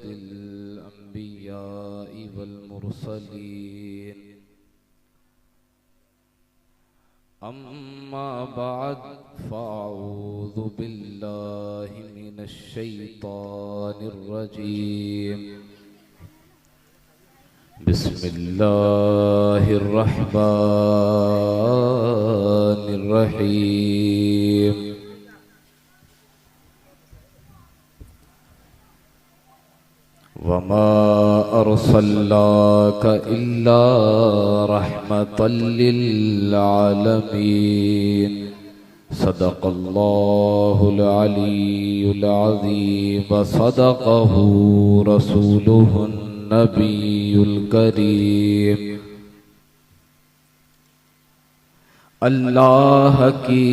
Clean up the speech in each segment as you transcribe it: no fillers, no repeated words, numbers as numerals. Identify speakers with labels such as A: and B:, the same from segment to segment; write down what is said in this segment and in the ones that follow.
A: सय्यदिल अंबियाइ वल मुरसलीन अम्मा बाद फ़अऊज़ु बिल्लाहि मिनश शैतानिर रजीम बिस्मिल्लाहिर रहमानिर रहीम। वमा अर्सलनाका इल्ला रहमतल लिल आलमीन। सदक़ल्लाहुल अलीयुल अज़ीम व सदक़हु रसूलुहुन नबीयुल करीम। अल्लाह की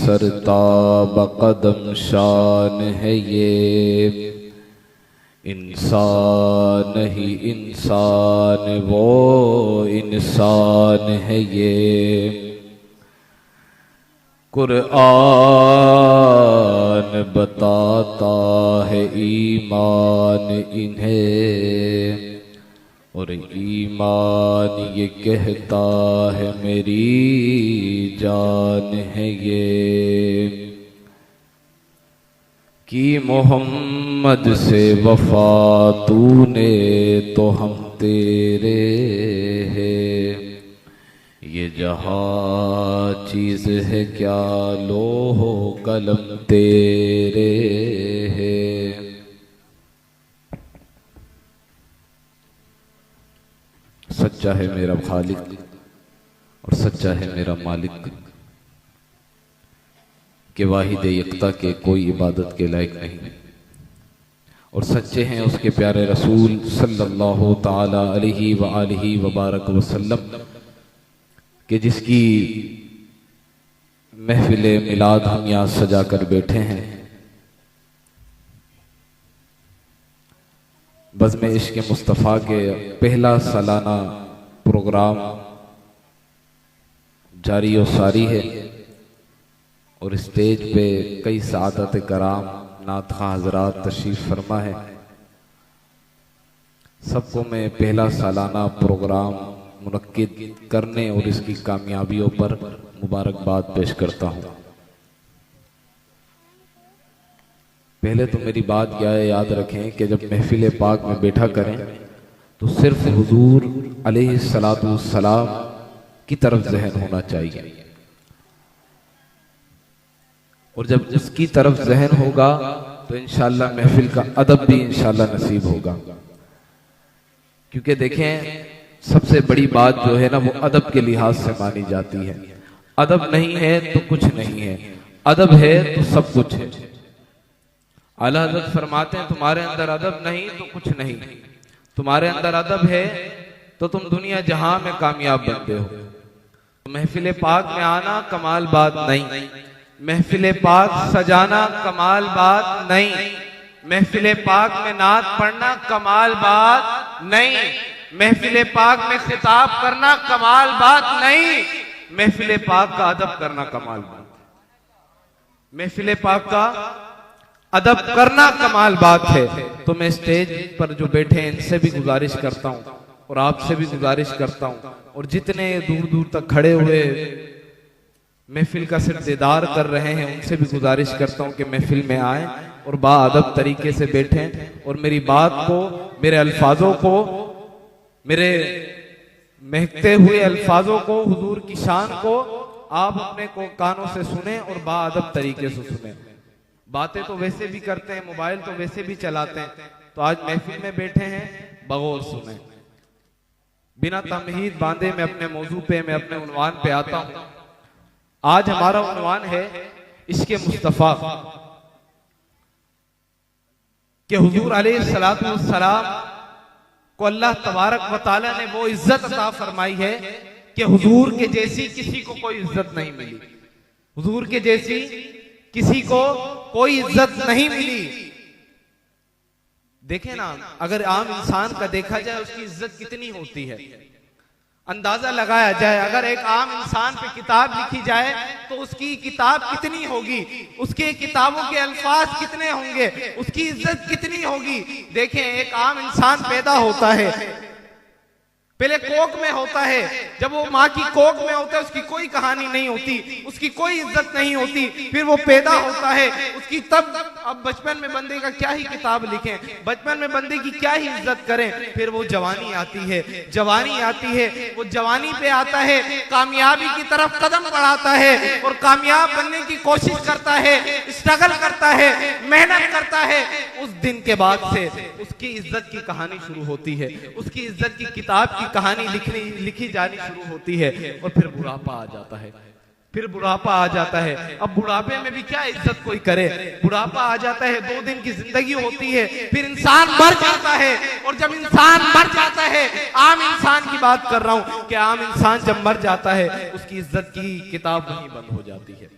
A: सरताब कदम शान है ये, इंसान ही इंसान वो इंसान है ये। कुरआन बताता है ईमान इन्हें, और ईमान ये कहता है मेरी जान है ये। कि मोहम्मद से वफा तूने तो हम तेरे हैं, ये जहाँ चीज़ है क्या लोहो कलम तेरे हैं। सच्चा है मेरा खालिक और सच्चा है मेरा मालिक, कि वाहिद यक्ता के कोई इबादत के लायक नहीं, और सच्चे हैं उसके प्यारे रसूल सल्लल्लाहु ताला अलैहि व आलिहि व बारक वसल्लम, कि जिसकी महफिल मिलाद हम यहाँ सजा कर बैठे हैं। बज़्म इश्क़ मुस्तफ़ा के पहला सालाना प्रोग्राम जारी और सारी है, और स्टेज पे कई सादत कराम नात खां हजरात तशरीफ फरमा है। सबको मैं पहला सालाना प्रोग्राम मुनक्किद करने और इसकी कामयाबियों पर मुबारकबाद पेश करता हूँ। पहले तो मेरी बात क्या है, याद रखें कि जब महफिल पाक में बैठा करें तो सिर्फ हुजूर अलैहिस्सलातु वस्सलाम की तरफ ज़हन होना चाहिए, और जब उसकी तरफ ज़हन होगा तो इंशाअल्लाह महफिल का अदब भी इंशाअल्लाह नसीब होगा। क्योंकि देखें, सबसे बड़ी बात जो है ना, वो अदब के लिहाज से मानी जाती है। अदब नहीं है तो कुछ नहीं है, अदब है तो सब कुछ है। आला हज़रत फरमाते हैं, तुम्हारे अंदर अदब नहीं तो कुछ नहीं, तुम्हारे अंदर अदब है तो तुम दुनिया जहां में कामयाब बनते हो। तो महफिल पाक में आना कमाल बात नहीं, महफिल पाक सजाना कमाल बात नहीं, महफिल पाक में नात पढ़ना कमाल बात नहीं, महफिल पाक में खिताब करना कमाल बात नहीं, महफिल पाक का अदब करना कमाल बात। महफिल पाक का अदब करना कमाल बात है। तो मैं स्टेज पर जो बैठे हैं इनसे भी गुजारिश करता हूं, और आपसे भी गुजारिश करता हूं, और जितने दूर दूर तक खड़े हुए महफिल का सिर्फ दीदार कर रहे हैं उनसे भी गुजारिश करता हूं कि महफिल में आए और बाअदब तरीके से बैठें, और मेरी बात को, मेरे अल्फाजों को, मेरे महकते हुए अल्फाजों को, हुजूर की शान को आप अपने को कानों से सुने और बाअदब तरीके से सुने। बातें तो वैसे भी करते हैं, मोबाइल तो वैसे भी चलाते हैं, तो आज महफिल में बैठे हैं, बगौर सुने। बिना तमहीद बांधे मैं अपने मौजू पे, मैं अपने उन्वान पे आता हूं। आज हमारा उन्वान है इश्क़े मुस्तफ़ा, कि हुजूर अलैहिस्सलातु वस्सलाम को अल्लाह तबारक व तआला ने वो इज्जत अता फरमाई है कि हुजूर के जैसी किसी को कोई इज्जत नहीं मिली, हुजूर के जैसी किसी को कोई इज्जत नहीं मिली। देखें ना, अगर आम इंसान का देखा जाए उसकी इज्जत कितनी होती है,
B: अंदाजा लगाया जाए, अगर एक आम इंसान पे किताब लिखी जाए तो उसकी किताब कितनी होगी, उसके किताबों के अल्फाज कितने होंगे, उसकी इज्जत कितनी होगी। देखें, एक आम इंसान पैदा होता है, पहले कोख में होता है, जब वो माँ की कोख में होता है उसकी कोई कहानी नहीं होती, उसकी कोई इज्जत नहीं होती। फिर वो पैदा होता है, उसकी तब अब बचपन में बंदे का क्या ही किताब लिखें, बचपन में बंदे की क्या ही इज्जत करें। फिर वो जवानी आती है, जवानी आती है, वो जवानी पे आता है, कामयाबी की तरफ कदम बढ़ाता है और कामयाब बनने की कोशिश करता है, स्ट्रगल करता है, मेहनत करता है। उस दिन के बाद से उसकी इज्जत की कहानी शुरू होती है, उसकी इज्जत की किताब की कहानी लिखी जानी शुरू होती है। और फिर बुढ़ापा आ जाता है, फिर बुढ़ापा आ जाता है। अब बुढ़ापे में भी क्या इज्जत कोई करे, बुढ़ापा आ जाता है, 2 दिन की जिंदगी होती है, फिर इंसान मर जाता है। और जब इंसान मर जाता है, आम इंसान की बात कर रहा हूं कि आम इंसान जब मर जाता है उसकी इज्जत की किताब वहीं बंद हो जाती है,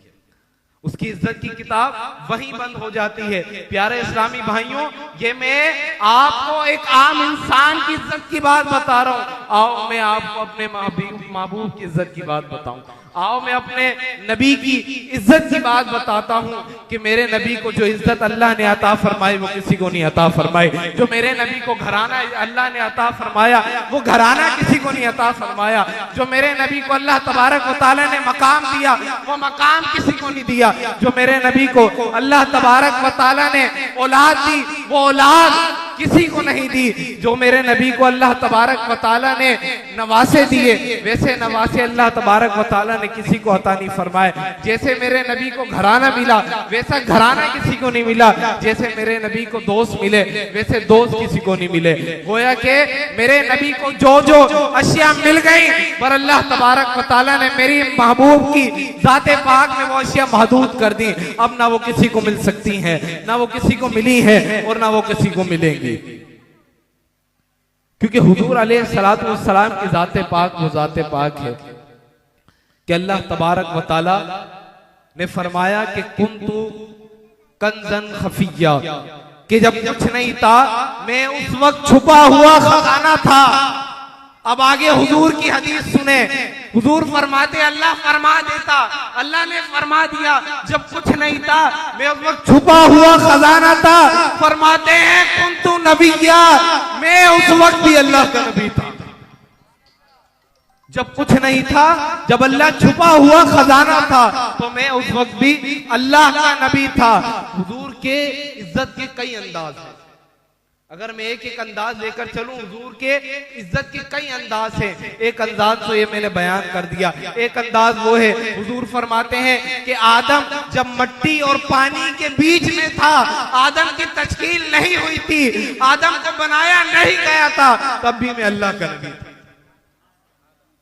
B: उसकी इज्जत की किताब वहीं बंद हो जाती है। प्यारे इस्लामी भाइयों, ये मैं आपको एक आम इंसान की इज्जत की बात बता रहा हूं। आओ मैं आपको अपने महबूब की इज्जत की बात बताऊं, आओ मैं अपने नबी की इज्जत की बात बताता हूं कि मेरे नबी को जो इज्जत अल्लाह ने अता फरमाई वो किसी को नहीं अता फरमाई। जो मेरे नबी को घराना अल्लाह ने अता फरमाया वो घराना किसी को नहीं अता फरमाया। जो मेरे नबी को अल्लाह तबारक व तआला ने मकाम दिया वो मकाम किसी को नहीं दिया। जो मेरे नबी को अल्लाह तबारक व तआला ने औलाद दी वो औलाद किसी को नहीं दी। जो मेरे नबी को अल्लाह तबारक व तआला ने नवासे दिए वैसे नवासे अल्लाह तबारक व तआला ने किसी को अता नहीं फरमाए। जैसे मेरे नबी को घराना मिला वैसा घराना किसी को नहीं मिला। जैसे मेरे नबी को दोस्त मिले वैसे दोस्त किसी को नहीं मिले। गोया के मेरे नबी को जो जो अशिया मिल गई पर अल्लाह तबारक व तआला ने मेरी महबूब की जाते पाक में वो अशिया महदूद कर दी। अब ना वो किसी को मिल सकती हैं, ना वो किसी को मिली है और ना वो किसी को मिलेंगी। क्योंकि हुजूर अलैहिस्सलातु वस्सलाम की जाते पाक वो जाते पाक है कि अल्लाह तबारक व तआला ने फरमाया कि कुन्तु कंजन खफिया, कि जब कुछ नहीं था मैं उस वक्त छुपा हुआ खजाना था। अब आगे हुजूर की हदीस सुने, हुजूर फरमाते अल्लाह फरमा देता, अल्लाह ने फरमा दिया जब कुछ नहीं था मैं उस वक्त छुपा हुआ खजाना था। फरमाते हैं कुन्तु नबिय्या, मैं उस वक्त भी अल्लाह का नबी था। जब कुछ नहीं था, जब अल्लाह छुपा हुआ खजाना था तो मैं उस वक्त भी अल्लाह का नबी था। हुजूर के इज्जत के कई अंदाज हैं, अगर मैं एक एक अंदाज लेकर चलूं, हुजूर के इज्जत के कई अंदाज हैं। एक अंदाज तो ये मैंने बयान कर दिया, एक अंदाज वो है हुजूर फरमाते हैं कि आदम जब मट्टी और पानी के बीच में था, आदम की तश्कील नहीं हुई थी, आदम को बनाया नहीं गया था, तब भी मैं अल्लाह का नबी था,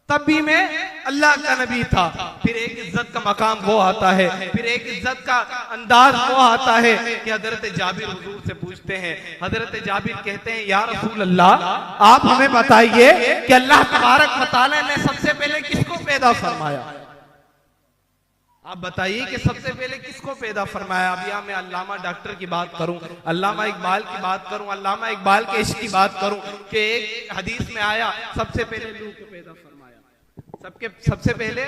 B: तब भी मैं अल्लाह का नबी था। फिर एक इज्जत का मकाम वो आता है, फिर एक इज्जत का अंदाज वो आता है कि हजरत जाबिर हुजूर से पूछते हैं, हजरत जाबिर कहते हैं या रसूल अल्लाह आप हमें बताइए कि अल्लाह तबारक व तआला ने सबसे पहले किसको पैदा फरमाया। आप बताइए कि सबसे पहले किसको पैदा फरमाया। अब या मैं अल्लामा डॉक्टर की बात करूं, अल्लामा इकबाल की बात करूं, अल्लामा इकबाल के इश्क की बात करूं कि एक हदीस में आया सबसे पहले नूह को पैदा फरमाया। सबसे पहले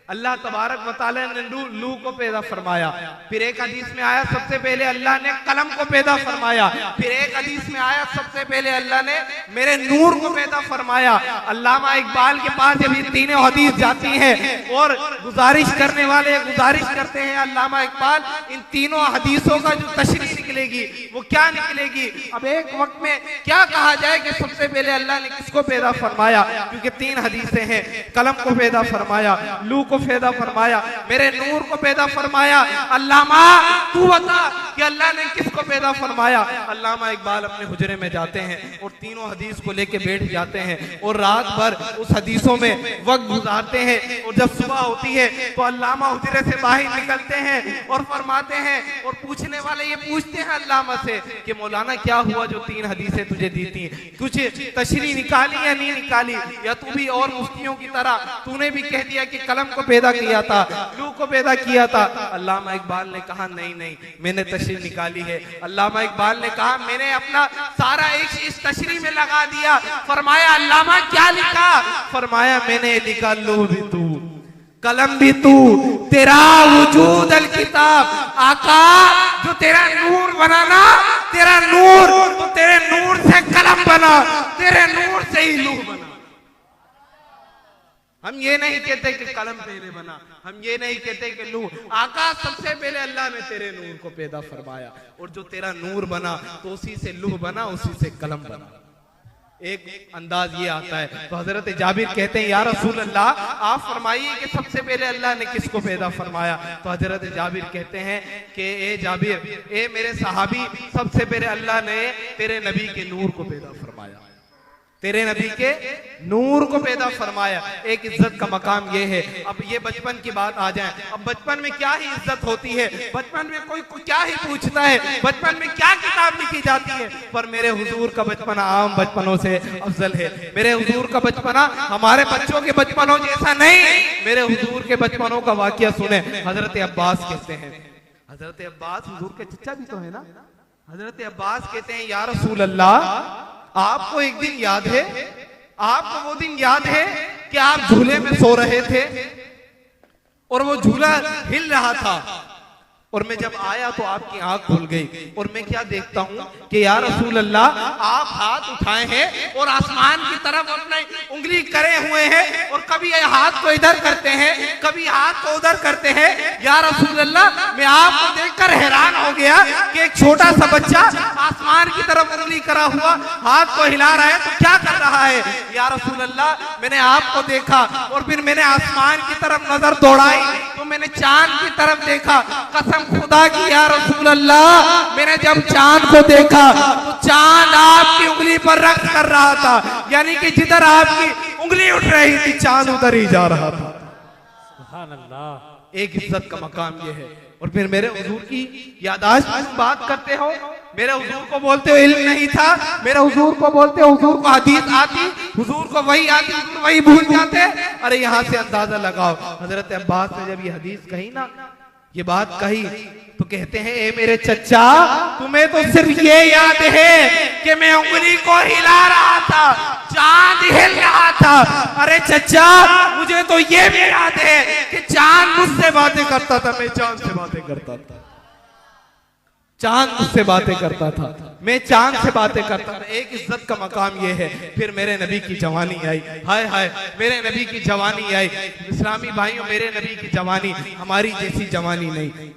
B: अल्लाह तबारक व तआला ने नूह को पैदा फरमाया। फिर एक हदीस में आया सबसे पहले अल्लाह ने कलम को पैदा फरमाया। फिर एक हदीस में आया सबसे पहले अल्लाह ने मेरे नूर को पैदा फरमाया। अल्लामा इकबाल के पास जब ये तीनों हदीस जाती हैं और गुजारिश करने वाले गुजारिश करते हैं अल्लामा इकबाल इन तीनों हदीसों का जो तशरीह निकलेगी वो क्या निकलेगी। अब एक वक्त में क्या कहा जाए कि सबसे पहले अल्लाह ने किसको पैदा फरमाया, क्योंकि 3 हदीसें हैं, कलम को पैदा फरमाया, लू को पैदा फरमाया, मेरे नूर को पैदा फरमाया। अल्लामा तू बता कि अल्लाह ने किसको पैदा फरमाया। अल्लामा इकबाल अपने हुजरे में जाते हैं और तीनों हदीस को लेके बैठ जाते हैं और रात भर उस हदीसों में वक्त गुजारते हैं। और जब सुबह होती है तो अल्लामा हुजरे से बाहर निकलते हैं और फरमाते हैं और पूछने वाले ये पूछते पूछते हैं अल्लामा से कि मौलाना क्या हुआ जो 3 हदीसें तुझे दी थी, कुछ तशरीह निकाली या नहीं निकाली, या तू भी और मुफ्तियों की तरह तूने भी कह दिया कि कलम को पैदा किया था, लू को पैदा किया था। अल्लामा इकबाल ने कहा नहीं नहीं, मैंने तशरीह निकाली है। अल्लामा इकबाल ने कहा मैंने अपना सारा इस तशरीह में लगा दिया। फरमाया अल्लामा क्या लिखा? फरमाया मैंने लिखा लू भी तू, कलम भी तू, तेरा वजूद अल किताब। आका जो तेरा नूर बनाना, तेरा नूर तो तेरे नूर से कलम बना, तेरे नूर से ही लूह बना। हम ये नहीं कहते कि कलम पहले बना, हम ये नहीं कहते कि लूह। आका सबसे पहले अल्लाह ने तेरे नूर को पैदा फरमाया, और जो तेरा नूर बना तो उसी से लूह बना, उसी से कलम बना। एक अंदाज ये आता है तो हजरत जाबिर कहते हैं या रसूल अल्लाह, आप फरमाइए कि सबसे पहले अल्लाह ने किसको पैदा फरमाया? तो हजरत जाबिर कहते हैं कि ए जाबिर, ए मेरे सहाबी, सबसे पहले अल्लाह ने तेरे नबी के नूर को पैदा फरमाया, तेरे नबी के नूर को पैदा फरमाया। एक इज्जत का मकाम ये है। अब ये बचपन की बात आ जाए, अब बचपन में क्या ही इज्जत होती है, बचपन में कोई क्या ही पूछता है, बचपन में क्या किताब लिखी जाती है। पर मेरे हुजूर का बचपना आम बचपनों से अफजल है। मेरे हुजूर का बचपना हमारे बच्चों के बचपनों जैसा नहीं। मेरे हुजूर के बचपनों का वाकया सुने। हजरत अब्बास कहते हैं, हजरत अब्बास हुजूर के चचा भी तो है ना, हजरत अब्बास कहते हैं या रसूल अल्लाह, आपको एक दिन याद है, आपको वो दिन याद है कि आप झूले में सो रहे थे और वो झूला हिल रहा था, और मैं जब आया तो आपकी आंख खुल गई, और मैं क्या देखता हूं कि या रसूल अल्लाह, आप हाथ उठाए हैं और आसमान की तरफ अपनी उंगली करे हुए हैं, और कभी ये हाथ को इधर करते हैं, कभी हाथ को उधर करते हैं। या रसूल अल्लाह, मैं आपको देखकर हैरान हो गया कि एक छोटा सा बच्चा आसमान की तरफ उंगली करा हुआ हाथ को हिला रहा है, तो क्या कर रहा है? या रसूल अल्लाह, मैंने आपको देखा और फिर मैंने आसमान की तरफ नजर दौड़ाई तो मैंने चांद की तरफ देखा। कसम खुदा की या रसूल अल्लाह, मैंने जब चांद को देखा तो चांद आपकी उंगली पर रक्स कर रहा था, यानी कि जिधर आपकी उंगली उठ रही थी चांद उधर ही जा रहा था। सुभान अल्लाह। एक इज्जत का मकाम ये है। और फिर मेरे हुजूर की यादाश्त बात करते हो, मेरे हुजूर को बोलते हो इल्म नहीं था, मेरे हुजूर को बोलते हो हुजूर को हदीस आती, हुजूर को वही आती, हुजूर वही भूल जाते। अरे यहाँ से अंदाजा लगाओ, हजरत अब्बास ने जब ये हदीस कही ना, ये बात कही, तो कहते हैं ए मेरे चचा, तुम्हें तो सिर्फ ये याद है कि मैं उंगली को हिला रहा था, चांद हिल रहा था। अरे चचा, मुझे तो ये भी याद है कि चांद मुझसे बातें करता था, मैं चांद से बातें करता था, चांद मुझसे बातें करता था, मैं चांद से बातें करता था। एक इज्जत का मकाम ये है। फिर मेरे नबी की जवानी आई, हाय हाय, मेरे नबी की जवानी आई। इस्लामी भाइयों, मेरे नबी की जवानी हमारी जैसी जवानी नहीं,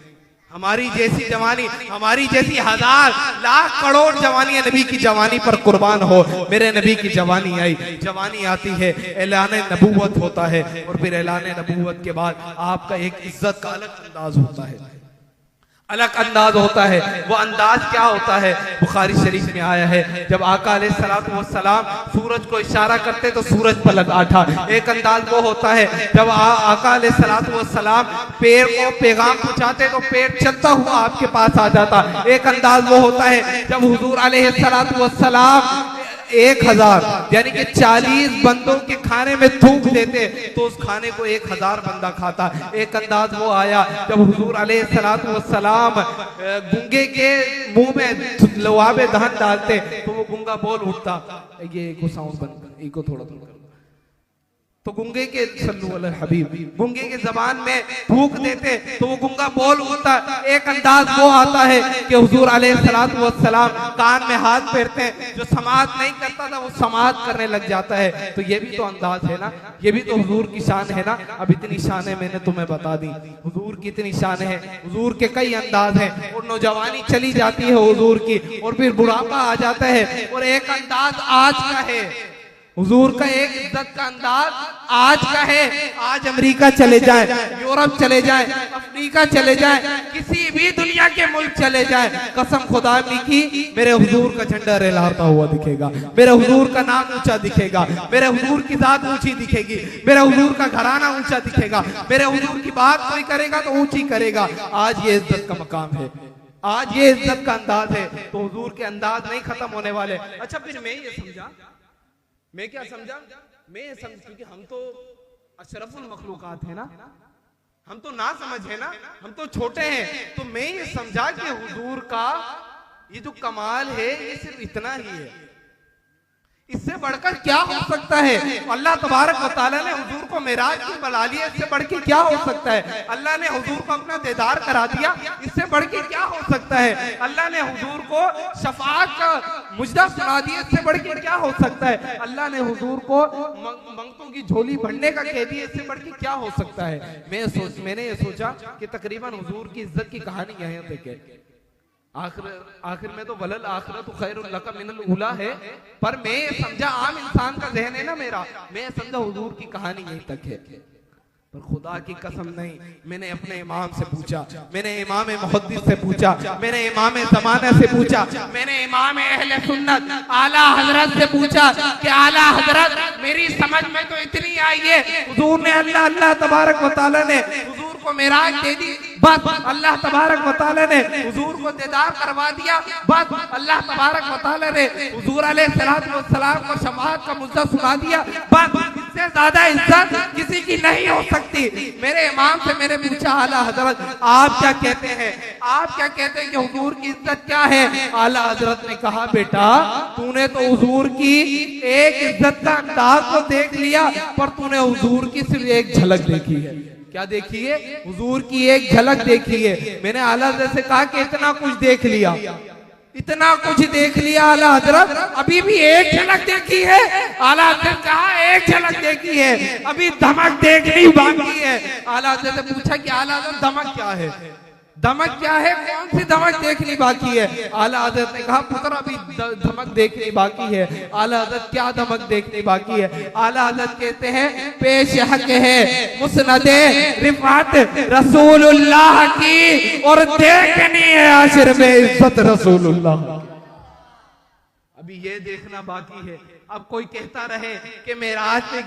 B: हमारी जैसी जवानी, हमारी जैसी हजार लाख करोड़ जवानी नबी की जवानी पर कुर्बान हो। मेरे नबी की जवानी आई, जवानी आती है, ऐलान नबूवत होता है, और फिर ऐलान नबूवत के बाद आपका एक इज्जत का अलग अंदाज होता है, अलग अंदाज होता है। वो अंदाज क्या होता है? बुखारी शरीफ में आया है, जब आका अलैहिस्सलातु वस्सलाम सूरज को इशारा करते तो सूरज पलट आता। एक अंदाज वो होता है जब आका अलैहिस्सलातु वस्सलाम पेड़ को पैगाम पहुंचाते तो पेड़ चलता हुआ आपके पास आ जाता। एक अंदाज वो होता है जब हुजूर अलैहिस्सलातु वस्सलाम 1000 यानी कि 40 बंदों के खाने में थूक देते तो उस खाने को 1000 बंदा खाता। एक अंदाज वो आया जब हुजूर अलैहिस्सलातु वस्सलाम गुंगे के मुंह में लवाबे दहन डालते तो वो गुंगा बोल उठता। ये को साउंड बंद, इको थोड़ा थोड़ा, तो गुंगे के सल्लु अला हबीब, गुंगे के जबान में फूंक देते तो वो गुंगा बोल उठता। एक अंदाज वो आता है कि हुजूर अलैहिस्सलातु वस्सलाम कान में हाथ फेरते हैं, जो समाअत नहीं करता था वो समाअत करने लग जाता है। तो ये भी तो अंदाज है ना, ये भी तो हुजूर की शान है ना। अब इतनी शान है मैंने तुम्हें बता दी, हुजूर की इतनी शान है, हुजूर के कई अंदाज हैं। और नौजवानी चली जाती है हुजूर की, और फिर बुढ़ापा आ जाता है। और एक अंदाज आज का है, हुजूर का एक इज्जत का अंदाज आज का है। आज अमेरिका चले जाएं, यूरोप चले जाएं, अफ्रीका चले जाएं, किसी भी दुनिया के मुल्क चले जाएं, कसम खुदा की मेरे हुजूर का झंडा लहराता हुआ दिखेगा, मेरे हुजूर का नाम ऊंचा दिखेगा, मेरे हुजूर की जात ऊंची दिखेगी, मेरे हुजूर का घराना ऊंचा दिखेगा, मेरे हुजूर की बात कोई करेगा तो ऊंची करेगा। आज ये इज्जत का मकाम है। आज ये इज्जत का अंदाज है तो हुजूर के अंदाज नहीं खत्म होने वाले। अच्छा फिर मैं ये समझा, मैं क्या समझा, मैं ये समझ, क्योंकि हम तो अशरफुल मखलूकात है ना, हम तो ना समझ है ना, हम तो छोटे हैं, तो मैं ये समझा कि हुजूर का ये जो कमाल है ये सिर्फ इतना ही है, इससे बढ़कर क्या हो सकता है। अल्लाह तबारक व तआला ने हुजूर को मेराज की बुला लिया, इससे बढ़ के क्या हो सकता है। अल्लाह ने हुजूर को अपना दीदार करा दिया, इससे बढ़ के क्या हो सकता है। अल्लाह ने हुजूर को शफाअत का मुजदा सुना दिया, इससे बढ़ के क्या हो सकता है। अल्लाह ने हुजूर को मंगतों की झोली भरने का कह दिया, इससे बढ़ के क्या हो सकता है। मैंने ये सोचा कि तकरीबन हुजूर की इज्जत की कहानी यहाँ देखे, आखिर में तो वलल आखिरत खैरुल लका मिनल उला है, पर मैं समझा आम इंसान का जहन है ना मेरा, मैं समझा हुजूर की कहानी यहीं तक है। पर खुदा की कसम नहीं, मैंने अपने इमाम से पूछा, मैंने इमाम मुहद्दिस से पूछा, मैंने इमाम ज़माना से पूछा, मैंने इमाम अहले सुन्नत आला हजरत से पूछा कि आला हजरत मेरी समझ में तो इतनी आई है, हुजूर ने अल्लाह तबारक व तआला ने हुजूर को मेराज दे दी, बस अल्लाह तबारक व तआला ने हुजूर को दीदार करवा दिया, बस अल्लाह तबारक व तआला ने हुजूर अलैहिस्सलातु वस्सलाम को शफाअत का मुद्दा सुना दिया, बस इससे ज्यादा इज्जत किसी की नहीं हो सकती। मेरे इमाम से मैंने पूछा आला हजरत आप क्या कहते हैं, आप क्या कहते हैं कि हुजूर की इज्जत क्या है। आला हजरत ने कहा बेटा तूने तो हुजूर की एक इज्जत का अंदाज को देख लिया, पर तूने हुजूर की सिर्फ एक झलक देखी है। क्या देखी है, हुजूर की एक झलक देखी है। मैंने आला हजरत से कहा कि इतना कुछ देख लिया, इतना कुछ देख लिया आला हजरत, अभी भी एक झलक देखी है। आला हजरत कहा एक झलक देखी है, अभी धमक देखनी बाकी है। आला हजरत से पूछा कि आला हजरत धमक क्या है, धमक क्या है, कौन सी धमक देखनी बाकी है। आला हजरत ने कहा पुत्र अभी धमक देखनी बाकी है। आला हजरत क्या धमक देखनी बाकी है। आला हजरत कहते हैं पेश हक है मुस्नदे रिफात रसूलुल्लाह की, और देखनी है आशिर में इज्जत रसूलुल्लाह। अभी ये देखना बाकी है। अब कोई कहता रहे कि मेराज पे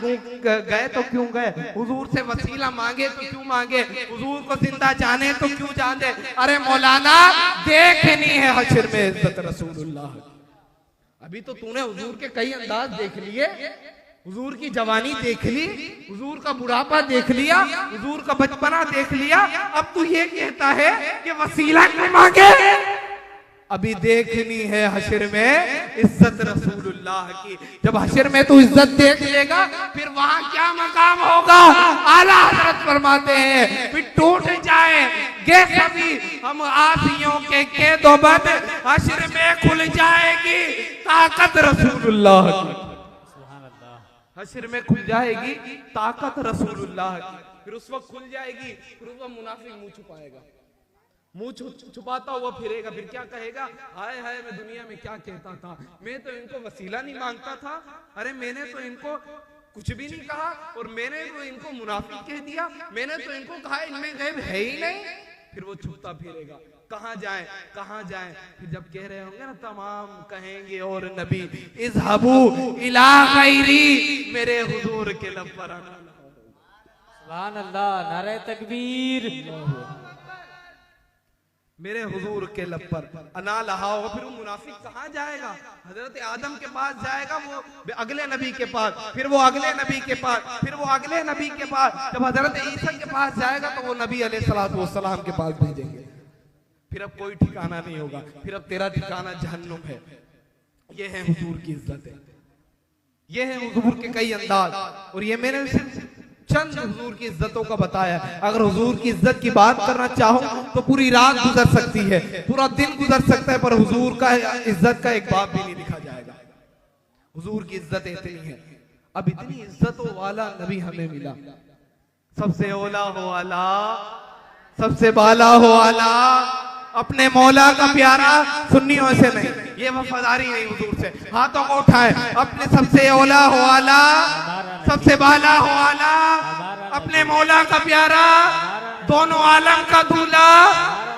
B: गए तो क्यों गए, हुजूर से वसीला मांगे तो क्यों मांगे, हुजूर को जिंदा जाने तो क्यों जाने। अरे मौलाना देखनी है हश्र में इज्जत रसूलुल्लाह। अभी तो तूने हुजूर के कई अंदाज देख लिए, हुजूर की जवानी देख ली, हुजूर का बुढ़ापा देख लिया, हुजूर का बचपना देख लिया, अब तू ये कहता है कि वसीला क्यों मांगे। अभी देखनी है हश्र में इज्जत रसूलुल्लाह की। जब हश्र में तू इज्जत देख लेगा फिर वहां क्या मकाम होगा। आला हजरत फरमाते हैं फिर टूट जाएंगे सभी हम आसियों के कैदोबद, हश्र में खुल जाएगी ताकत रसूलुल्लाह की। हश्र में खुल जाएगी ताकत रसूलुल्लाह की। फिर उस वक्त खुल जाएगी, फिर उस वक्त मुनाफिक मुंह छुपाएगा, मुंह छुपाता हुआ फिरेगा, फिर क्या कहेगा, हाय हाय मैं दुनिया में क्या कहता था, मैं तो इनको वसीला नहीं मांगता था, अरे मैंने तो इनको कुछ भी नहीं कहा, और मैंने तो इनको मुनाफिक कह दिया, मैंने तो इनको कहा इनमें गैब है ही नहीं। फिर वो छुपता फिरेगा, कहाँ जाए कहाँ जाए। फिर जब कह रहे होंगे ना तमाम कहेंगे और नबी इज़हबू इला गैरी, मेरे हुजूर के लब पर आना।
C: सुभान अल्लाह, नारे तकबीर।
B: मेरे हुजूर के लब पर अना लहा होगा। फिर वो मुनाफिक कहाँ जाएगा, हजरत आदम के पास जाएगा, वो अगले नबी के पास, फिर वो अगले नबी के पास, फिर वो अगले नबी के पास। जब हजरत ईसा के पास जाएगा तो वो नबी अलैहिस्सलातु वस्सलाम के पास भेजेंगे। फिर अब कोई ठिकाना नहीं होगा, फिर अब तेरा ठिकाना जहन्नुम है। ये है हुजूर की इज्जत है, ये है हुजूर के कई अंदाज, और ये मैंने सिर्फ चंद हुजूर की इज्जतों का बताया। अगर हुजूर की इज्जत की बात करना चाहो तो पूरी रात गुजर सकती है, पूरा दिन गुजर सकता है, पर हुजूर का इज्जत का एक बाप भी नहीं लिखा जाएगा। हुजूर की इज्जत इतनी है। अब इतनी इज्जतों वाला नबी हमें मिला, सबसे ओला हो आला, सबसे बाला हो आला, अपने मौला का प्यारा, सुन्नियों से नहीं, ये वफादारी नहीं हुजूर से। हाथों को उठाए, अपने सबसे ओला हो आला, सबसे बाला हो आला, अपने मौला का प्यारा, दोनों आलम का दूल्हा।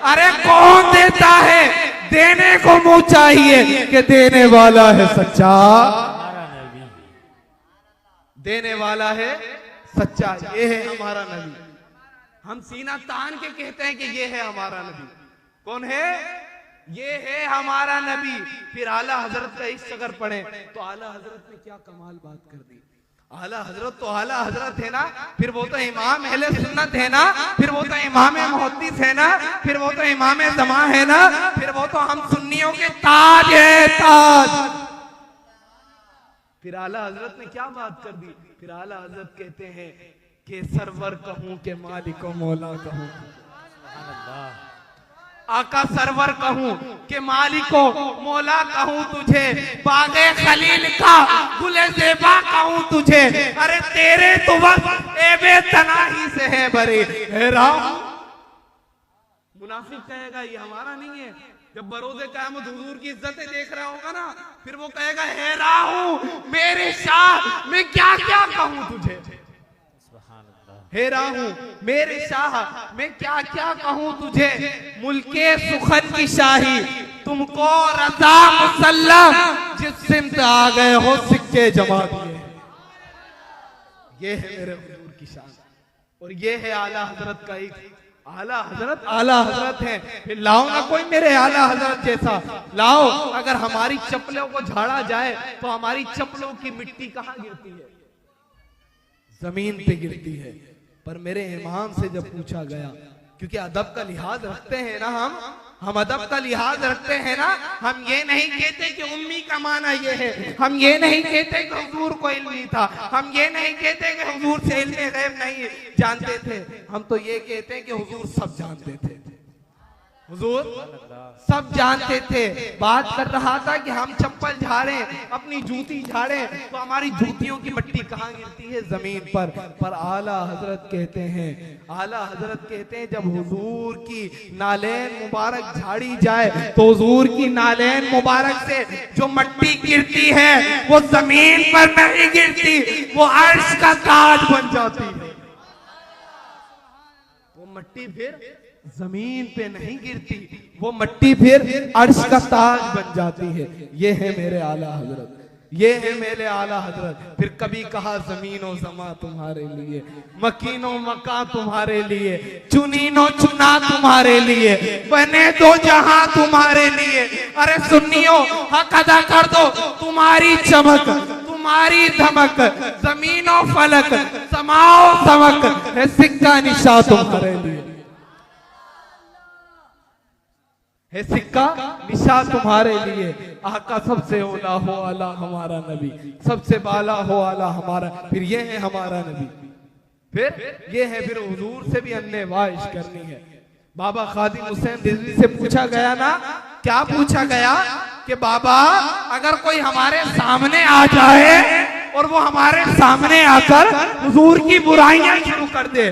B: अरे कौन देता है, देने को मुंह चाहिए कि देने वाला है सच्चा, देने वाला है सच्चा। ये है हमारा नबी। हम सीना तान के कहते हैं कि ये है हमारा नबी। कौन है? ये है हमारा नबी। फिर आला हजरत का इश्क अगर पढ़े तो आला हजरत ने क्या कमाल बात कर दी। आला हजरत तो आला हजरत है ना, फिर वो तो इमाम अहले सुन्नत है ना, फिर वो तो इमाम मुहद्दिस है ना, फिर वो तो इमाम जमा है ना, फिर वो तो हम सुन्नियों के ताज है, ताज। फिर आला हजरत ने क्या बात कर दी। फिर आला हजरत कहते हैं कि सरवर कहूं के मालिक मौला कहूं, आका सरवर कहूं के मालिको मौला कहूं तुझे, बागे खलील का गुले ज़ेबा कहूं तुझे, अरे तेरे तो बस एबे तनाही से है बरे हैरान। मुनाफिक कहेगा ये हमारा नहीं है। जब बरोज़े क़यामत हुजूर की इज्जतें देख रहा होगा ना, फिर वो कहेगा हैरान हूं मेरे शाह, मैं क्या क्या कहूं तुझे, हेरा हूं मेरे शाह, मैं क्या क्या कहूं तुझे। मुल्के सुखन की शाही तुमको रजा मुसल्लम, जिस सिमत आ गए हो सिक्के जमा दिए। ये है मेरे हुजूर की शान और ये है आला हजरत का एक। आला हजरत है। फिर लाओ ना कोई मेरे आला हजरत जैसा, लाओ। अगर हमारी चप्पलों को झाड़ा जाए तो हमारी चप्पलों की मिट्टी कहाँ गिरती है? जमीन पे गिरती है। पर मेरे इमाम से जब पूछा गया, क्योंकि अदब का लिहाज रखते हैं ना हम अदब का लिहाज रखते हैं ना। हम ये नहीं कहते कि उम्मी का माना ये है, हम ये नहीं कहते कि हुजूर को इल्म नहीं था, हम ये नहीं कहते कि हुजूर से इल्म गैब नहीं जानते थे। हम तो ये कहते हैं कि हुजूर सब जानते थे, हुजूर सब जानते थे। बात कर रहा था कि हम चप्पल झाड़े, अपनी जूती झाड़े तो हमारी जूतियों की मिट्टी कहाँ गिरती है? जमीन पर आला हजरत कहते हैं जब हुजूर की नालेन मुबारक झाड़ी जाए तो हुजूर की नालेन मुबारक से जो मिट्टी गिरती है वो जमीन पर नहीं गिरती, वो अर्श का ताज बन जाती है। वो मिट्टी फिर जमीन पे नहीं गिरती, वो मिट्टी फिर अर्श का ताज बन जाती है। ये है मेरे आला हजरत, ये है मेरे आला हजरत। फिर कभी कहा जमीनो जमा तुम्हारे लिए, मकीनो मका तुम्हारे लिए, चुनीनो चुना तुम्हारे लिए, बने दो जहां तुम्हारे लिए। अरे सुन्नियों हक अदा कर दो, तुम्हारी चमक तुम्हारी धमक, जमीनो फलक समाओ समक, है सिक्का निशा तुम्हारे लिए, है सिक्का निशा तुम्हारे लिए। आका सबसे ओला हो आला हमारा नबी, सबसे बाला हो आला हमारा। फिर ये है हमारा नबी, फिर ये है। फिर हुजूर से भी अन्य वाइश करनी है। बाबा खादिम हुसैन रिजवी से पूछा गया ना, क्या पूछा गया कि बाबा अगर कोई हमारे सामने आ जाए और वो हमारे सामने आकर हुजूर की बुराइयां शुरू कर दे,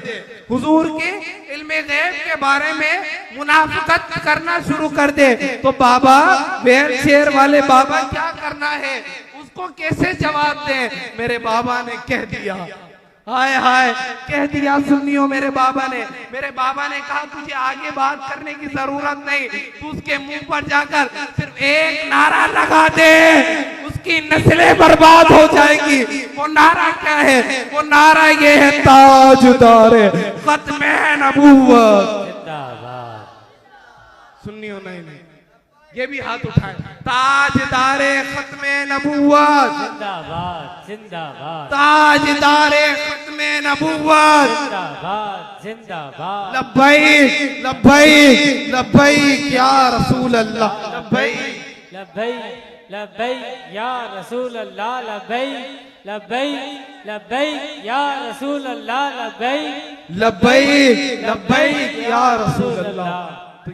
B: हुजूर के इल्मे गैब के बारे में मुनाफिकत करना शुरू कर दे, तो बाबा व्हील चेयर वाले बाबा क्या करना है, उसको कैसे जवाब दें? मेरे बाबा ने कह दिया, हाय हाय कह दिया सुन्नियों। मेरे बाबा ने कहा तुझे आगे बात करने की जरूरत नहीं, तू उसके मुंह पर जाकर सिर्फ एक नारा लगा दे, उसकी नस्लें बर्बाद हो जाएगी। वो नारा क्या है? वो नारा ये है, ताजदारे खत्मे नबूवत। सुन्नियों नहीं, ये भी हाथ उठाए, ताजदारे खत्मे नबूवत
C: जिंदाबाद जिंदाबाद,
B: ताजदारे खत्मे नबूवत
C: जिंदाबाद जिंदाबाद।
B: लब्बैक लब्बैक लब्बैक या रसूल अल्लाह, लब्बैक
C: लब्बैक लब्बैक या रसूल अल्लाह, लब्बैक लब्बैक लब्बैक या रसूल अल्लाह, लब्बैक
B: लब्बैक लब्बैक या रसूल अल्लाह। तो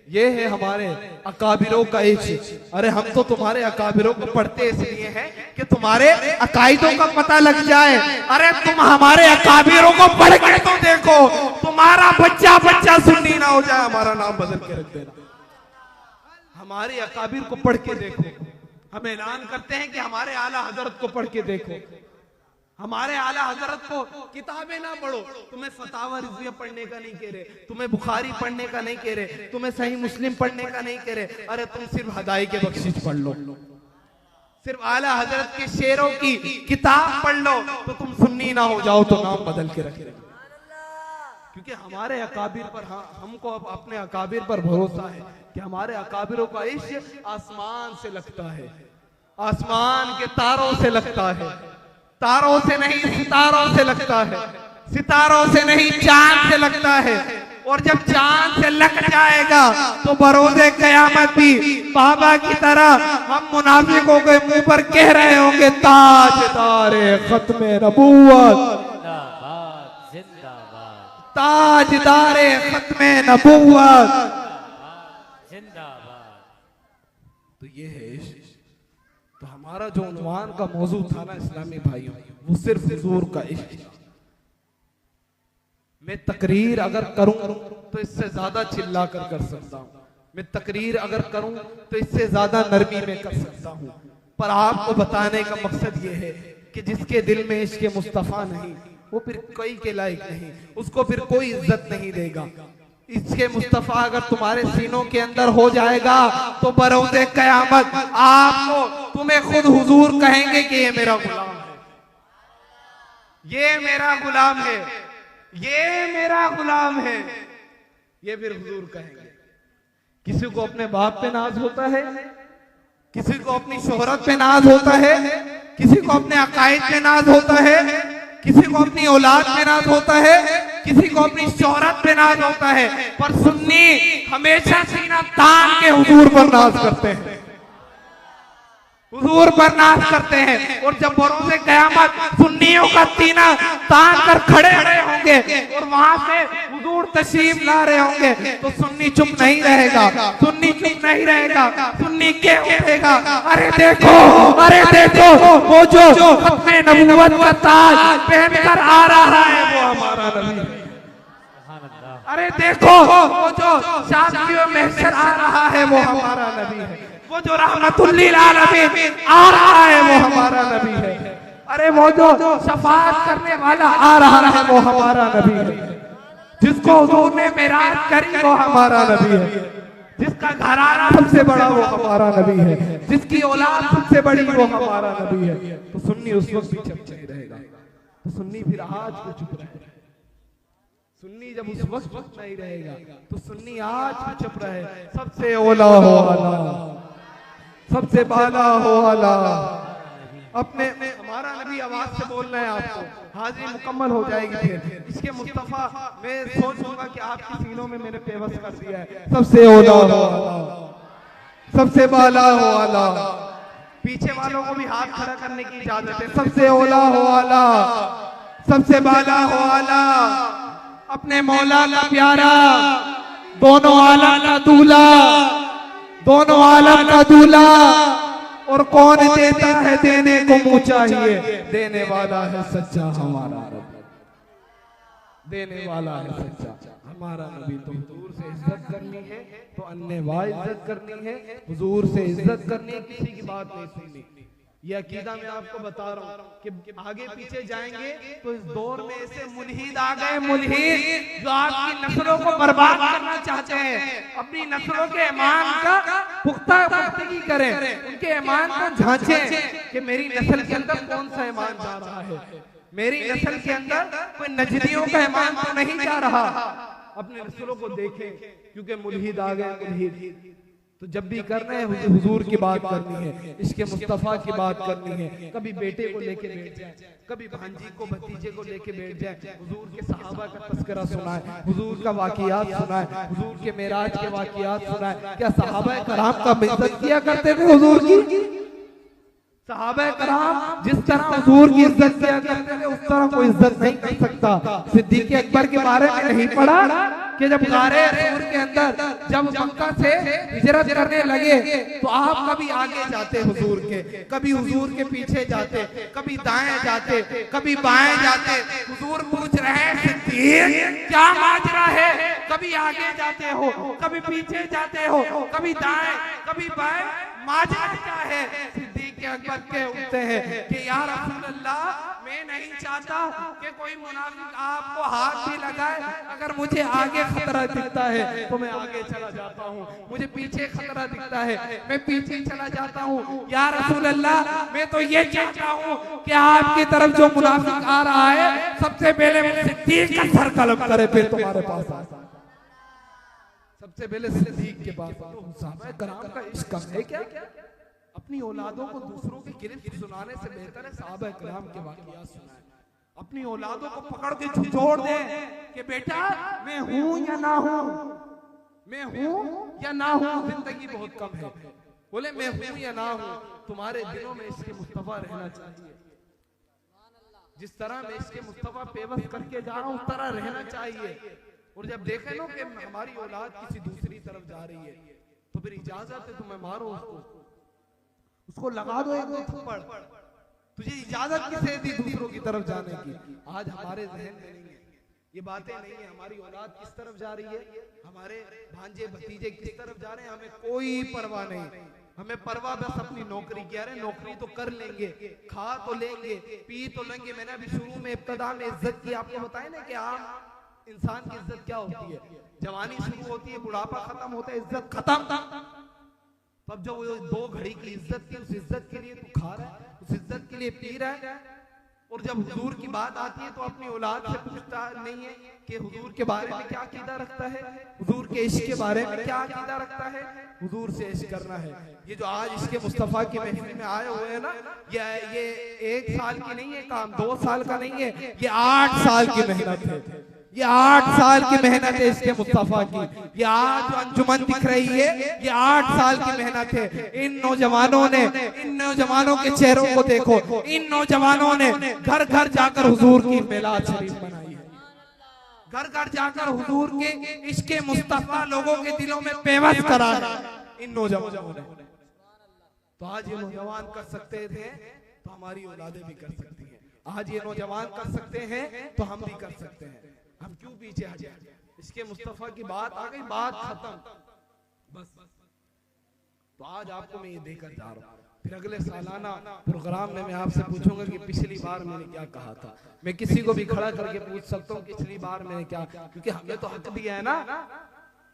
B: ये है हमारे अकाबिरों का इश्क। अरे हम तो तुम्हारे अकाबिरों को पढ़ते इसलिए हैं कि तुम्हारे अकाइदों का पता लग जाए। अरे तुम हमारे अकाबिरों को पढ़ के तो देखो, तुम्हारा बच्चा सुन्नी ना हो जाए, हमारा नाम बदल के रख देना। हमारे अकाबिर को पढ़ के देखो। हम ऐलान करते हैं कि हमारे आला हजरत को पढ़ के देखो। हमारे आला हजरत को किताबें ना पढ़ो, तुम्हें फतावा रिज़विया पढ़ने का नहीं कह रहे, तुम्हें बुखारी पढ़ने का नहीं कह रहे, तुम्हें सही मुस्लिम पढ़ने का नहीं कह रहे। अरे तुम सिर्फ हदाई के बख्शिश पढ़ लो, सिर्फ आला हजरत के शेरों की किताब पढ़ लो, तो तुम सुन्नी ना हो जाओ तो नाम बदल के रखे। क्योंकि हमारे अकाबिर पर हमको अपने अकाबिर पर भरोसा है कि हमारे अकाबिरों का इश्क आसमान से लगता है, आसमान के तारों से लगता है, तारों से नहीं सितारों से लगता है, सितारों से नहीं चांद से लगता है। और जब चांद से लग जाएगा तो बरोज़े क़यामत भी बाबा की तरह हम मुनाफिकों के मुंह पर कह रहे होंगे ताजदारे खत्मे नबूवत,
C: जिंदाबाद जिंदाबाद
B: ताजदारे खत्मे नबूवत।
C: जिंदाबाद।
B: तो ये है इश्क। तो हमारा जो उन्वान का मौजू था ना इस्लामी भाइयों, वो सिर्फ हुजूर का इश्क था। मैं तकरीर अगर करूं तो इससे ज्यादा चिल्ला कर सकता हूं, मैं तकरीर अगर करूं तो इससे ज्यादा नरमी में कर सकता हूं, पर आपको बताने का मकसद ये है कि जिसके दिल में इश्क मुस्तफा नहीं, वो फिर कोई के लायक नहीं, उसको फिर कोई इज्जत नहीं देगा। इसके मुस्तफा अगर तुम्हारे सीनों के अंदर हो जाएगा तो बरोज़े क़यामत आपको तुम्हें खुद हुजूर कहेंगे कि ये मेरा गुलाम है, ये मेरा गुलाम है, ये मेरा गुलाम है, ये फिर हुजूर कहेंगे। किसी को अपने बाप पे नाज होता है, किसी को अपनी शोहरत पे नाज होता है, किसी को अपने अकायद पे नाज होता है, किसी को अपनी औलाद पे नाज होता है, किसी को अपनी शोहरत पे नाज होता है, पर सुन्नी हमेशा सीना तान के हुजूर पर नाज करते हैं, हुजूर पर नाज करते हैं। और जब बरोज़े क़यामत सुन्नियों का सीना तान कर खड़े होंगे और वहां से हुजूर तशरीफ ला रहे होंगे तो सुन्नी चुप नहीं रहेगा, सुन्नी चुप नहीं रहेगा, सुन्नी के उठेगा, अरे देखो वो जो खत्मे नबूवत का ताज पहनकर आ रहा है वो हमारा नबी है। अरे देखो वो जो शादियों में महशर आ रहा है वो हमारा नबी है, वो जो रहमतुल लिल आलमीन आ रहा है वो हमारा नबी है। अरे वो जो शफाअत करने वाला आ रहा है वो हमारा नबी है, जिसको हुजूर ने मेराज करी वो हमारा नबी है, जिसका घराना सबसे बड़ा वो हमारा नबी है, जिसकी औलाद सबसे बड़ी वो हमारा नबी है। तो सुन्नी उस वक्त भी चुप नहीं रहेगा, तो सुन्नी फिर आज भी चुप रहेगा। सुन्नी जब उस वक्त चुप नहीं रहेगा तो सुन्नी आज भी चुप रहे। सबसे ओला हो आला, सबसे बाला हो आला, अपने हमारा नबी आवाज से बोल रहे हैं आपको, हाजिरी मुकम्मल हो जाएगी। फिर इसके मुस्तफा मैं सोचूंगा कि आपके सीनों में मैंने पेवस कर दिया है। सबसे ओला हो आला, सबसे बाला हो आला, पीछे वालों को भी हाथ खड़ा करने की इजाजत है। सबसे ओला हो आला, सबसे बाला हो आला, अपने मौला का प्यारा, दोनों आलम का दूल्हा, दोनों आलम का दूल्हा। और कौन देता है देने को मुँह चाहिए, देने वाला है सच्चा हमारा रब, देने वाला है सच्चा हमारा नबी। तो हुजूर से इज्जत करनी है तो अन्य वाह इज्जत करनी है, हुजूर से इज्जत करनी है, किसी की बात नहीं सुननी। ये अकीदा मैं आपको बता रहा हूँ कि आगे पीछे जाएंगे तो इस दौर में ऐसे मुल्हिद आ गए, मुल्हिद जो आपकी नस्लों को बर्बाद करना चाहते हैं, अपनी नस्लों के ईमान का पुख्तगी करें, उनके ईमान को जांचें कि मेरी नस्ल के अंदर कौन सा ईमान जा रहा है, मेरी नस्ल के अंदर कोई नजदियों का ईमान तो नहीं जा रहा। अपने नस्लों को देखें, क्योंकि मुल्हिद आ गए, मुल्हिद। तो जब भी करना है हुजूर की बात करनी है, इसके मुस्तफा की बात करनी है। कभी बेटे को लेके बैठ जाए, कभी भांजी को भतीजे को लेके बैठ जाए, हुजूर के सहाबा का तस्करा सुनाए, हुजूर का वाकियात सुनाए, हुजूर के मेराज के वाकियात सुनाए। क्या सहाबा कराम का इज्जत किया करते थे हुजूर की? सहाबा कराम जिस तरह हुजूर की इज्जत किया करते थे उस तरह कोई इज्जत नहीं कर सकता। सिद्दीक़ अकबर के बारे में नहीं पढ़ा कि जब गारे सूर के अंदर जब मक्का से हिजरत करने लगे तो आप कभी आगे जाते हुजूर के, कभी हुजूर के पीछे जाते, कभी दाएं जाते, कभी बाएं जाते। हुजूर पूछ रहे हैं सिद्दीक़ क्या माजरा है, कभी आगे जाते हो, कभी पीछे जाते हो, कभी दाएं कभी बाएं, माजरा क्या है? सिद्दीक़ सिद्दीक अकबर कह उठते हैं कि या रसूल अल्लाह, मैं नहीं चाहता कि कोई मुनाफिक आपको हाथ भी लगाए। अगर मुझे आगे खतरा दिखता है तो मैं आगे चला जाता हूँ, मुझे पीछे खतरा दिखता है मैं पीछे चला जाता हूँ। या रसूल अल्लाह, मैं तो ये चाहता हूँ कि आपकी तरफ जो मुनाफिक आ रहा है सबसे पहले सिद्दीक का सर कलम करे, फिर तुम्हारे पास आ। सबसे पहले सिद्दीक के पास। सहाबा कराम का इश्क है क्या? अपनी औलादों को दूसरों की गिरफ्त सुनाने से बेहतर है सहाबा कराम के वाक़ियात सुनाएं। अपनी औलादों को पकड़ के झुझोड़ दे कि बेटा मैं हूं या ना हूं, मैं हूं या ना हूं। जिंदगी बहुत कम है, बोले मैं हूं या ना हूं। तुम्हारे दिलों में इसके मुस्तफा रहना चाहिए। जिस तरह मैं इसके मुस्तफा पेवस करके जा रहा हूं उस तरह रहना चाहिए। और जब देखे ना कि हमारी औलाद किसी दूसरी तरफ जा रही है तो फिर इजाजत है तुम्हें मारो उसको लगा दो एक दो थप्पड़। तुझे इजाजत किसे दी दूसरों की तरफ जाने की? आज हमारे जहन में नहीं है ये बातें, नहीं है। हमारी औलाद किस तरफ जा रही है, हमारे भांजे भतीजे किस तरफ जा रहे हैं, हमें कोई परवाह नहीं। हमें परवाह बस अपनी नौकरी की। अरे नौकरी तो कर लेंगे, खा तो लेंगे, पी तो लेंगे। मैंने अभी शुरू में इब्तदा में इज्जत की आपको बताया ना कि आम इंसान की इज्जत क्या होती है। जवानी शुरू होती है, बुढ़ापा खत्म होता है, इज्जत खत्म। तब जब वो 2 घड़ी की इज्जत थी, उस इज्जत के लिए तू खा रहा है, उस इज्जत के लिए पी रहा है। और जब हुजूर की बात आती है तो अपनी औलाद से पूछता नहीं है कि हुजूर के बारे में क्या अकीदा रखता है, हुजूर के इश्क के बारे में क्या अकीदा रखता है। हुजूर से इश्क करना है। ये जो आज इसके मुस्तफा की महफिल में आए हुए हैं ना, ये 1 साल की नहीं है काम, 2 साल का नहीं है, ये 8 साल की मेहनत है। ये 8 साल की मेहनत है इसके मुस्तफा की। ये आज जो अंजुमन दिख रही है ये 8 साल की मेहनत है। इन नौजवानों के चेहरों को देखो। इन नौजवानों ने घर घर जाकर हुजूर की मिलाद शरीफ बनाई है। घर घर जाकर हुजूर के इश्क़ मुस्तफा लोगों के दिलों में पेवस करा इन नौजवानों ने। तो आज ये नौजवान कर सकते थे तो हमारी औलादें भी कर सकती हैं। आज ये नौजवान कर सकते हैं तो हम भी कर सकते हैं। हम क्यों पीछे हट जाए? इसके मुस्तफा की बात आ गई, बात खत्म बस। तो आज आपको मैं ये देकर जा रहा हूँ। फिर अगले सालाना प्रोग्राम में मैं आपसे पूछूंगा कि पिछली बार मैंने क्या कहा था। मैं किसी को भी खड़ा करके पूछ सकता हूँ पिछली बार मैंने क्या, क्योंकि हमें तो हक दिया है ना,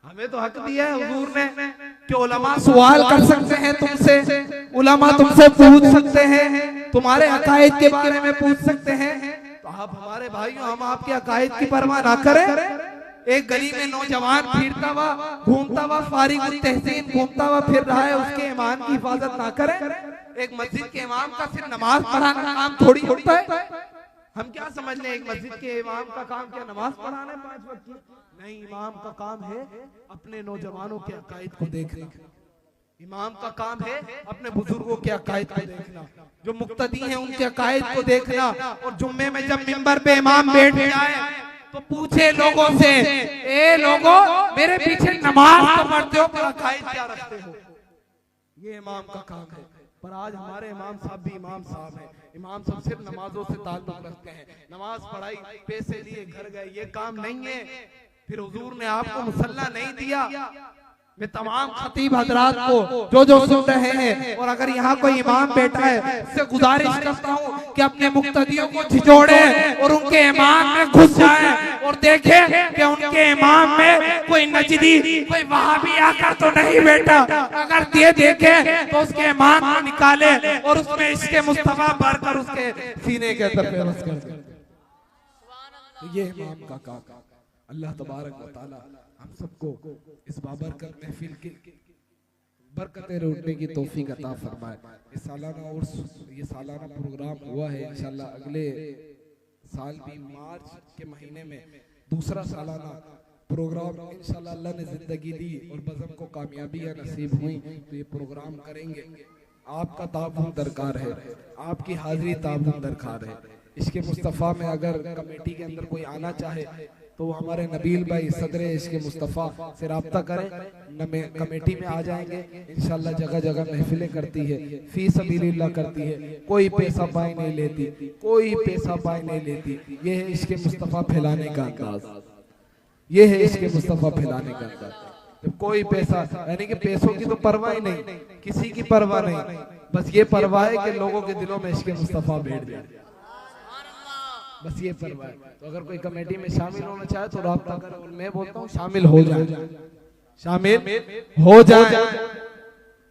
B: हमें तो हक दिया है हुजूर ने कि उलमा सवाल कर सकते हैं तुमसे, उलमा तुमसे पूछ सकते हैं, तुम्हारे अकायद के बारे में पूछ सकते हैं। तो आप हमारे भाइयों, हम आपके अकायद की परवाह ना करें। एक गली में नौजवान फिरता हुआ घूमता हुआ फारिग तहसीन घूमता हुआ फिर रहा है, उसके ईमान की हिफाजत ना करें। एक मस्जिद के इमाम का सिर्फ नमाज पढ़ाना का काम थोड़ी होता है। हम क्या समझ लें एक मस्जिद के इमाम का काम क्या नमाज पढ़ाना है 5 वक्त की? नहीं, इमाम का काम है अपने नौजवानों के अकायद को देखना। इमाम का काम है अपने बुजुर्गों के अकायद को देखना, जो मुक्तदी हैं उनके अकायद को देखना। और जुम्मे में जब मिंबर पे इमाम बैठ जाए तो पूछे लोगों से, ए लोगों मेरे पीछे नमाज तो पढ़ते हो पर अकायद क्या रखते हो? ये इमाम का काम है। पर आज हमारे इमाम साहब भी इमाम साहब हैं। इमाम साहब सिर्फ नमाजों से ताल्लुक रखते हैं, नमाज पढ़ाई, पैसे लिए, घर गए, ये काम नहीं है। फिर हुजूर ने आपको मुसल्ला नहीं दिया। मैं तमाम खतीब हजरात को जो सुन रहे हैं, और अगर यहाँ कोई इमाम बैठा है उससे गुजारिश करता हूँ कि अपने मुक्तदियों को झिझोड़े और उनके इमाम में घुस जाए और देखे कि उनके इमाम में कोई नजदी, कोई वहाबी आकर तो नहीं बैठा। अगर ये देखे तो उसके इमाम को निकाले और उसमें इसके मुस्तफा भरकर उसके सीने के अंदर पेवस कर दे। ये इमाम का काम। अल्लाह तबारक व तआला हम सबको इस बाबरकत महफिल की बरकतें लूटने की तौफीक अता फरमाए। इस सालाना और ये सालाना प्रोग्राम हुआ है, इंशाल्लाह अगले साल भी मार्च के महीने में दूसरा सालाना प्रोग्राम इंशाल्लाह अल्लाह ने जिंदगी दी और बज़म को कामयाबियां नसीब हुई तो ये प्रोग्राम करेंगे। आपका ताबून दरकार है, आपकी हाजिरी ताबून दरकार है। इसके मुस्तफ़ा में अगर कमेटी के अंदर कोई आना चाहे तो हमारे नबील भाई सदर इसके मुस्तफ़ा से राब्ता करें, कमेटी में आ जाएंगे। इंशाल्लाह जगह जगह महफिलें करती है, फी सबीलिल्लाह करती है, कोई पैसा पाई नहीं लेती, कोई पैसा पाई नहीं लेती। ये है इसके मुस्तफ़ा फैलाने का अंदाज, ये है इसके मुस्तफ़ा फैलाने का अंदाज। जब कोई पैसा, यानी कि पैसों की तो परवाह ही नहीं, किसी की परवाह नहीं, बस ये परवाह है कि लोगों के दिलों में इश्क़ मुस्तफ़ा बैठ जाए, बस ये परवाह है। तो अगर कोई कमेटी में शामिल होना चाहे तो राब्ता करें, और मैं बोलता हूँ शामिल हो जाए, शामिल हो जाए।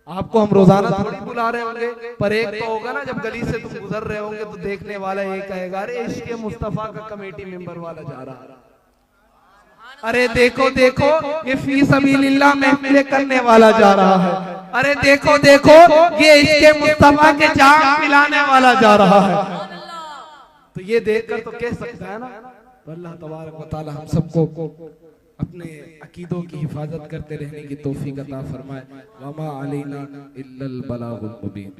B: आपको हम रोजाना थोड़ी बुला रहे होंगे, पर एक तो होगा ना जब गली से तुम गुजर रहे होंगे तो देखने वाला ये कहेगा अरे इश्क़ मुस्तफ़ा का कमेटी मेंबर वाला जा रहा है, अरे देखो देखो ये फी सबीलिल्लाह महफिल करने वाला जा रहा है, अरे देखो देखो ये इश्क़ मुस्तफ़ा के जाम पिलाने वाला जा रहा है। तो ये देखकर तो कह सकता है ना। तो अल्लाह तबारक व तआला हम सबको अपने अकीदों की हिफाजत करते रहने की तौफीक अता फरमाए। वमा अलैना इल्लल बलागुल मुबीन।